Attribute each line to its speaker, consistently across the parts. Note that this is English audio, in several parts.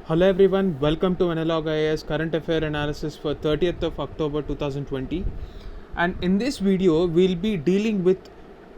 Speaker 1: Hello everyone, welcome to Analog IAS Current Affair Analysis for 30th of October 2020. And in this video, we'll be dealing with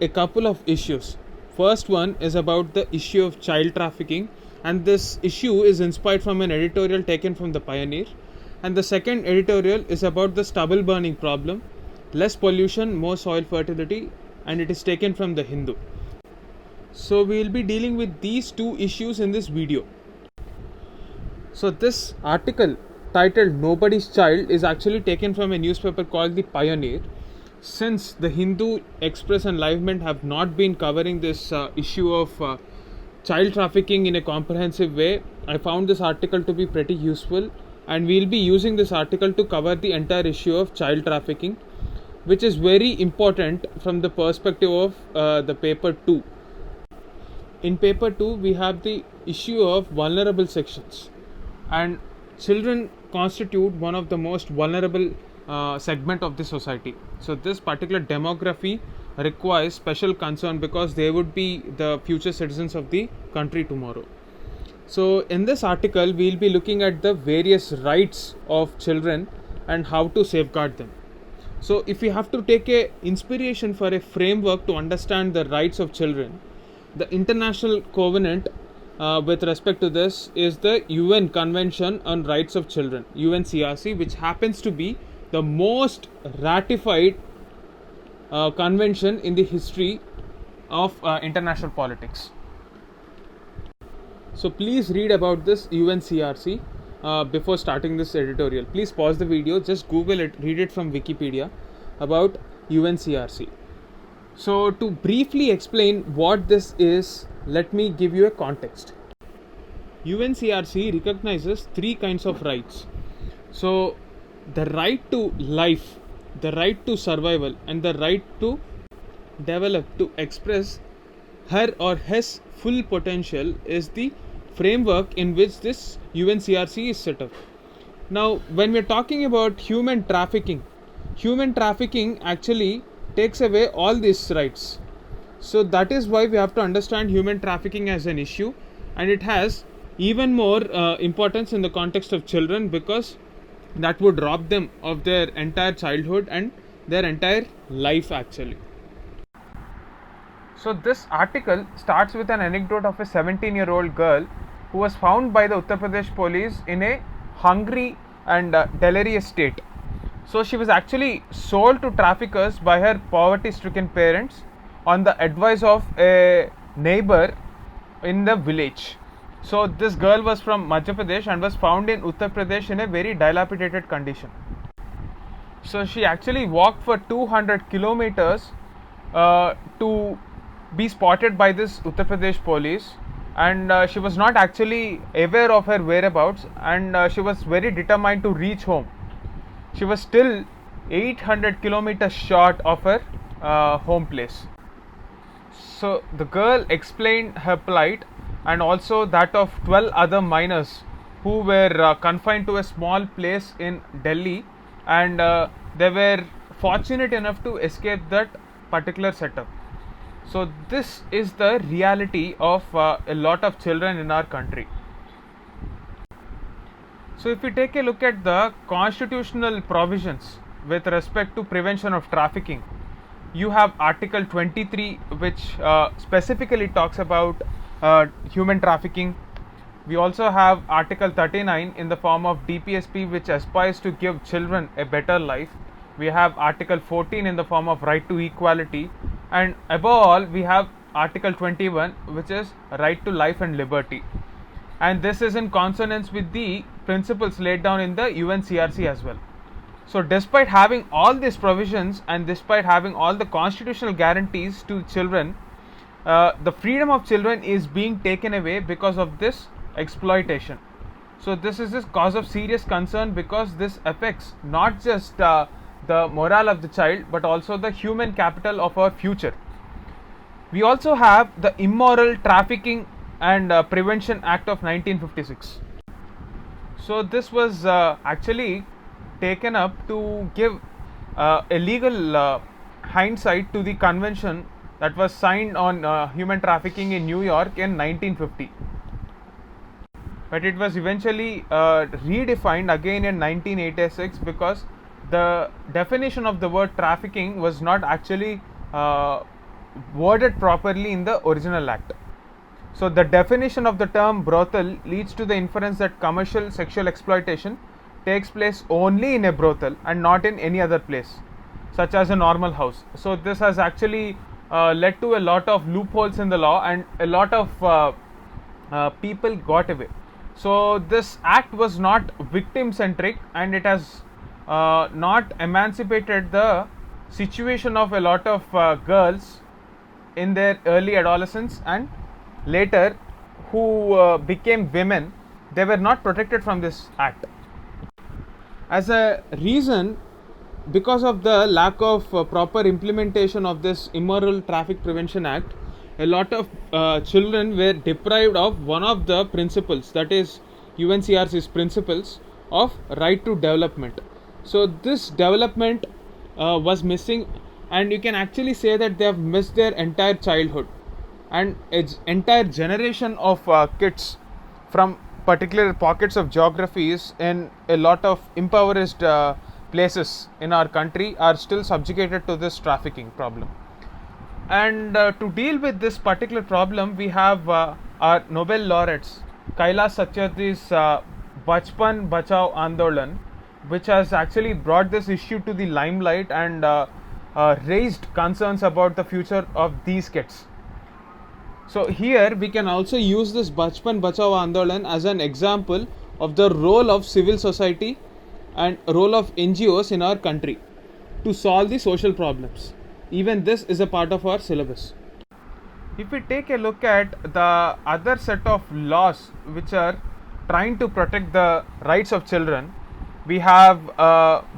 Speaker 1: a couple of issues. First one is about the issue of child trafficking, and this issue is inspired from an editorial taken from the Pioneer. And the second editorial is about the stubble burning problem, less pollution, more soil fertility, and it is taken from the Hindu. So we'll be dealing with these two issues in this video. So this article titled Nobody's Child is actually taken from a newspaper called The Pioneer. Since the Hindu, Express and Live Mint have not been covering this issue of child trafficking in a comprehensive way, I found this article to be pretty useful, and we'll be using this article to cover the entire issue of child trafficking, which is very important from the perspective of the paper 2. In paper 2 we have the issue of vulnerable sections, and children constitute one of the most vulnerable segment of the society. So this particular demography requires special concern because they would be the future citizens of the country tomorrow. So in this article we'll be looking at the various rights of children and how to safeguard them. So if we have to take a inspiration for a framework to understand the rights of children, the international covenant with respect to this is the UN Convention on Rights of Children, UNCRC, which happens to be the most ratified convention in the history of international politics. So please read about this UNCRC before starting this editorial. Please pause the video, just Google it, read it from Wikipedia about UNCRC. So to briefly explain what this is, let me give you a context. UNCRC recognizes three kinds of rights. So the right to life, the right to survival, and the right to develop, to express her or his full potential is the framework in which this UNCRC is set up. Now when we're talking about human trafficking actually takes away all these rights. So that is why we have to understand human trafficking as an issue, and it has even more importance in the context of children, because that would rob them of their entire childhood and their entire life actually. So this article starts with an anecdote of a 17-year-old girl who was found by the Uttar Pradesh police in a hungry and delirious state. So she was actually sold to traffickers by her poverty-stricken parents on the advice of a neighbor in the village. So this girl was from Madhya Pradesh and was found in Uttar Pradesh in a very dilapidated condition. So she actually walked for 200 kilometers to be spotted by this Uttar Pradesh police, and she was not actually aware of her whereabouts, and she was very determined to reach home. She was still 800 kilometers short of her home place. So the girl explained her plight and also that of 12 other minors who were confined to a small place in Delhi, and they were fortunate enough to escape that particular setup. So this is the reality of a lot of children in our country. So if we take a look at the constitutional provisions with respect to prevention of trafficking, you have Article 23, which specifically talks about human trafficking. We also have Article 39 in the form of DPSP, which aspires to give children a better life. We have Article 14 in the form of right to equality, and above all we have Article 21, which is right to life and liberty. And this is in consonance with the principles laid down in the UNCRC as well. So despite having all these provisions and despite having all the constitutional guarantees to children, the freedom of children is being taken away because of this exploitation. So this is a cause of serious concern, because this affects not just the morale of the child but also the human capital of our future. We also have the Immoral Trafficking and Prevention Act of 1956. So this was actually taken up to give a legal hindsight to the convention that was signed on human trafficking in New York in 1950. but it was eventually redefined again in 1986 because the definition of the word trafficking was not actually worded properly in the original act. So, the definition of the term brothel leads to the inference that commercial sexual exploitation takes place only in a brothel and not in any other place, such as a normal house. So, this has actually led to a lot of loopholes in the law, and a lot of people got away. So, this act was not victim centric, and it has not emancipated the situation of a lot of girls in their early adolescence and later who became women. They were not protected from this act. As a reason, because of the lack of proper implementation of this Immoral Traffic Prevention Act, a lot of children were deprived of one of the principles, that is UNCRC's principles of right to development. So this development was missing, and you can actually say that they have missed their entire childhood and its entire generation of kids from particular pockets of geographies in a lot of impoverished places in our country are still subjugated to this trafficking problem. And to deal with this particular problem, we have our Nobel laureates Kailash Satyarthi's Bachpan Bachao Andolan, which has actually brought this issue to the limelight and raised concerns about the future of these kids. So here we can also use this Bachpan Bachao Andolan as an example of the role of civil society and role of NGOs in our country to solve the social problems. Even this is a part of our syllabus. If we take a look at the other set of laws which are trying to protect the rights of children, we have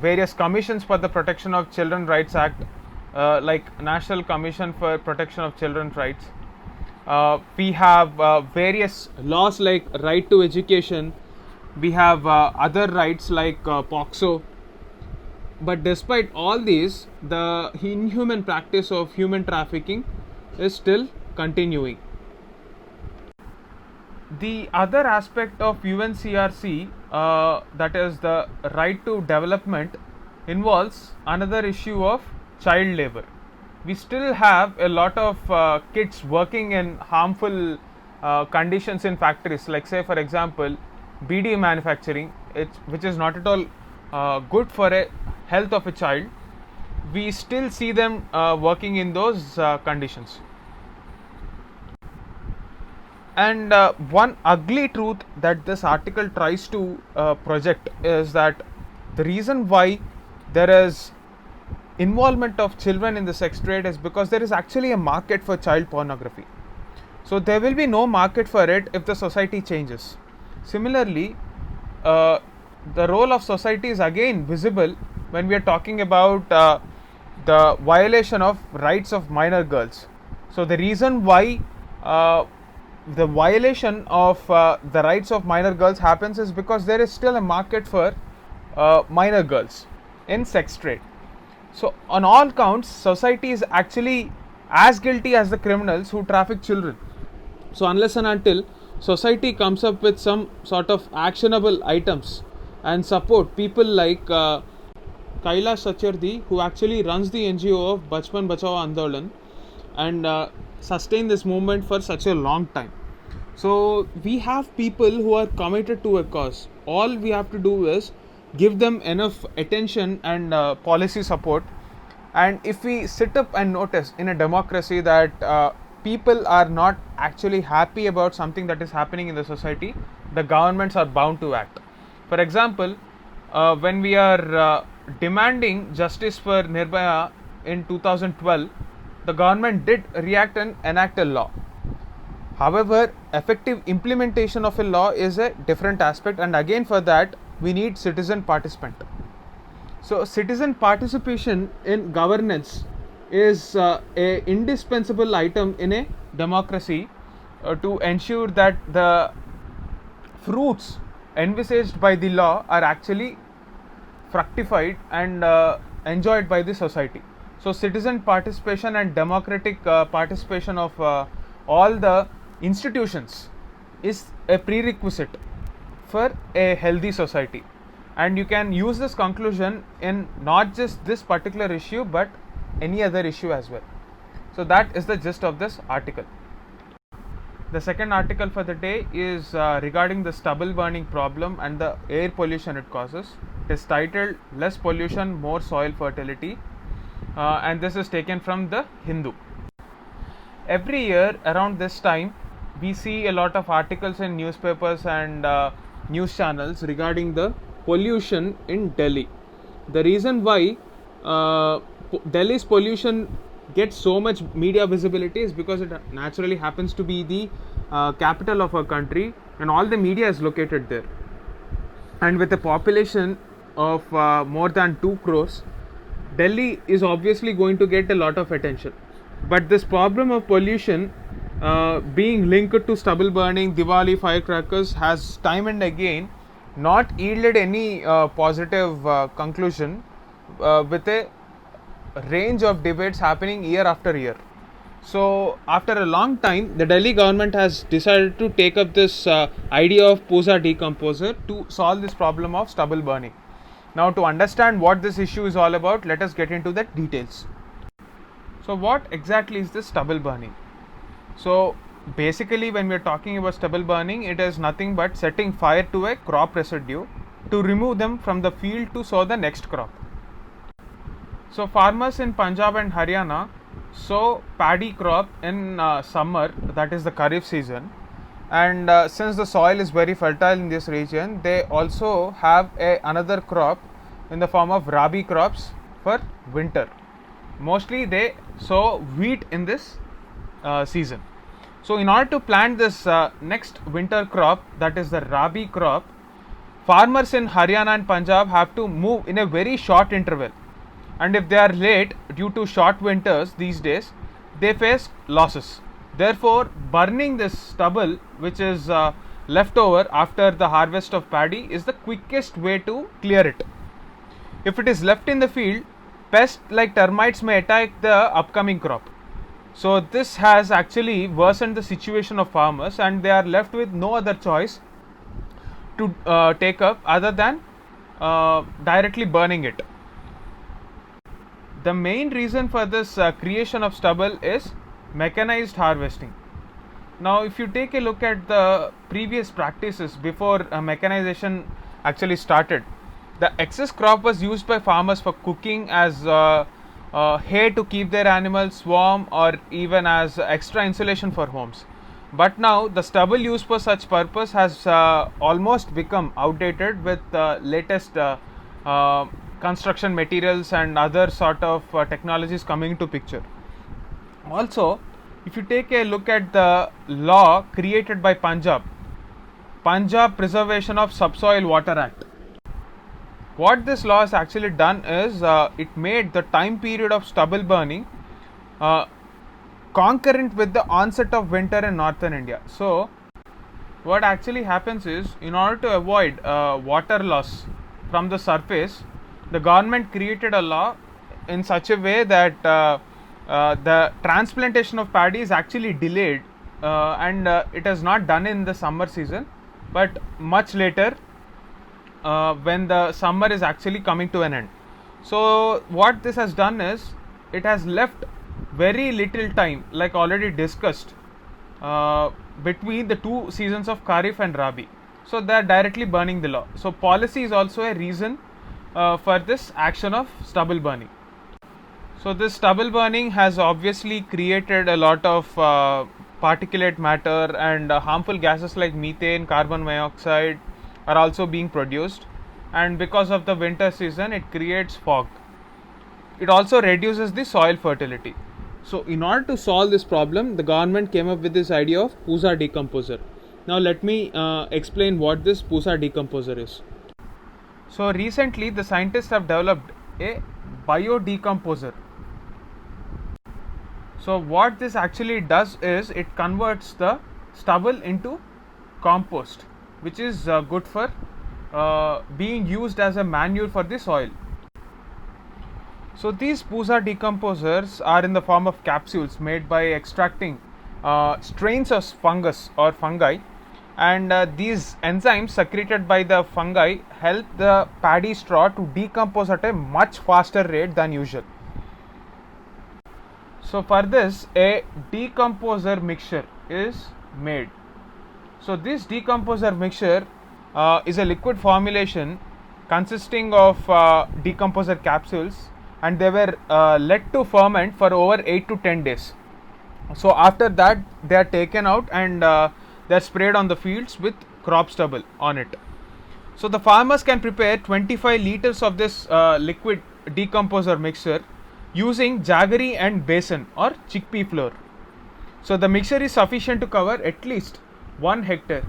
Speaker 1: various commissions for the Protection of Children Rights Act, like National Commission for Protection of Children's Rights. We have various laws like right to education. We have other rights like POXO. But despite all these, the inhuman practice of human trafficking is still continuing. The other aspect of UNCRC, that is the right to development, involves another issue of child labor. We still have a lot of kids working in harmful conditions in factories, like say for example BD manufacturing, which is not at all good for a health of a child. We still see them working in those conditions. And one ugly truth that this article tries to project is that the reason why there is involvement of children in the sex trade is because there is actually a market for child pornography. So there will be no market for it if the society changes. Similarly, the role of society is again visible when we are talking about the violation of rights of minor girls. So the reason why the violation of the rights of minor girls happens is because there is still a market for minor girls in sex trade. So on all counts, society is actually as guilty as the criminals who traffic children. So unless and until society comes up with some sort of actionable items and support people like Kailash Satyarthi, who actually runs the NGO of Bachpan Bachao Andolan and sustain this movement for such a long time. So we have people who are committed to a cause. All we have to do is give them enough attention and policy support. And if we sit up and notice in a democracy that people are not actually happy about something that is happening in the society, the governments are bound to act. For example, when we are demanding justice for Nirbhaya in 2012, the government did react and enact a law. However, effective implementation of a law is a different aspect, and again for that we need citizen participant. So citizen participation in governance is a indispensable item in a democracy to ensure that the fruits envisaged by the law are actually fructified and enjoyed by the society. So citizen participation and democratic participation of all the institutions is a prerequisite for a healthy society. And you can use this conclusion in not just this particular issue but any other issue as well. So that is the gist of this article. The second article for the day is regarding the stubble burning problem and the air pollution it causes. It is titled "Less Pollution, More Soil Fertility," and this is taken from the Hindu. Every year around this time, we see a lot of articles in newspapers and news channels regarding the pollution in Delhi. The reason why Delhi's pollution gets so much media visibility is because it naturally happens to be the capital of our country, and all the media is located there. And with a population of more than 2 crores, Delhi is obviously going to get a lot of attention. But this problem of pollution being linked to stubble burning, Diwali, firecrackers has time and again not yielded any positive conclusion, with a range of debates happening year after year. So after a long time, the Delhi government has decided to take up this idea of Pusa decomposer to solve this problem of stubble burning. Now, to understand what this issue is all about, let us get into the details. So what exactly is this stubble burning? So basically, when we are talking about stubble burning, it is nothing but setting fire to a crop residue to remove them from the field to sow the next crop. So farmers in Punjab and Haryana sow paddy crop in summer, that is the Kharif season, and since the soil is very fertile in this region, they also have another crop in the form of rabi crops for winter. Mostly they sow wheat in this season. So in order to plant this next winter crop, that is the rabi crop, farmers in Haryana and Punjab have to move in a very short interval. And if they are late due to short winters these days, they face losses. Therefore, burning this stubble, which is left over after the harvest of paddy, is the quickest way to clear it. If it is left in the field, pests like termites may attack the upcoming crop. So this has actually worsened the situation of farmers, and they are left with no other choice to take up other than directly burning it. The main reason for this creation of stubble is mechanized harvesting. Now, if you take a look at the previous practices before mechanization actually started, the excess crop was used by farmers for cooking, as hay to keep their animals warm, or even as extra insulation for homes. But now the stubble used for such purpose has almost become outdated with latest construction materials and other sort of technologies coming into picture. Also, if you take a look at the law created by Punjab Preservation of Subsoil Water Act, what this law has actually done is it made the time period of stubble burning concurrent with the onset of winter in northern India. So what actually happens is, in order to avoid water loss from the surface, the government created a law in such a way that the transplantation of paddy is actually delayed, and it is not done in the summer season but much later, when the summer is actually coming to an end. So what this has done is, it has left very little time, like already discussed, between the two seasons of Kharif and Rabi. So they are directly burning the law. So policy is also a reason for this action of stubble burning. So this stubble burning has obviously created a lot of particulate matter, and harmful gases like methane, carbon monoxide are also being produced, and because of the winter season it creates fog. It also reduces the soil fertility. So in order to solve this problem, the government came up with this idea of Pusa decomposer. Now let me explain what this Pusa decomposer is. So recently the scientists have developed a biodecomposer. So what this actually does is, it converts the stubble into compost, which is good for being used as a manure for the soil. So these Pusa decomposers are in the form of capsules made by extracting strains of fungus or fungi, and these enzymes secreted by the fungi help the paddy straw to decompose at a much faster rate than usual. So for this, a decomposer mixture is made. So this decomposer mixture is a liquid formulation consisting of decomposer capsules, and they were let to ferment for over 8 to 10 days. So after that, they are taken out and they are sprayed on the fields with crop stubble on it. So the farmers can prepare 25 liters of this liquid decomposer mixture using jaggery and besan or chickpea flour. So the mixture is sufficient to cover at least 1 hectare.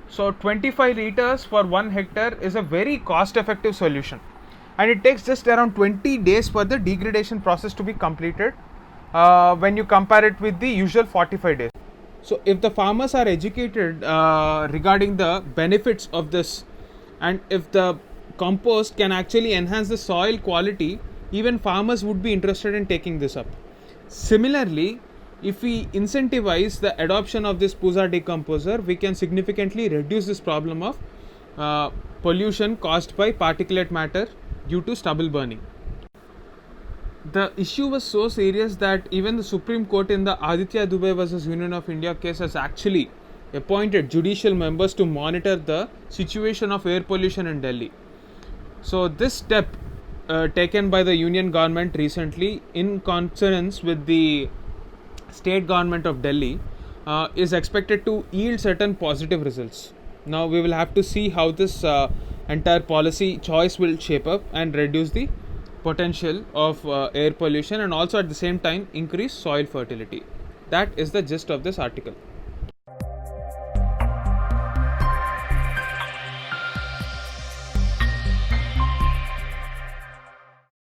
Speaker 1: So 25 liters for 1 hectare is a very cost effective solution, and it takes just around 20 days for the degradation process to be completed when you compare it with the usual 45 days. So if the farmers are educated regarding the benefits of this, and if the compost can actually enhance the soil quality, even farmers would be interested in taking this up. Similarly, if we incentivize the adoption of this Pusa decomposer, we can significantly reduce this problem of pollution caused by particulate matter due to stubble burning. The issue was so serious that even the Supreme Court in the Aditya Dubey vs Union of India case has actually appointed judicial members to monitor the situation of air pollution in Delhi. So this step taken by the union government recently in consonance with the state government of Delhi is expected to yield certain positive results. Now we will have to see how this entire policy choice will shape up and reduce the potential of air pollution, and also at the same time increase soil fertility. That is the gist of this article.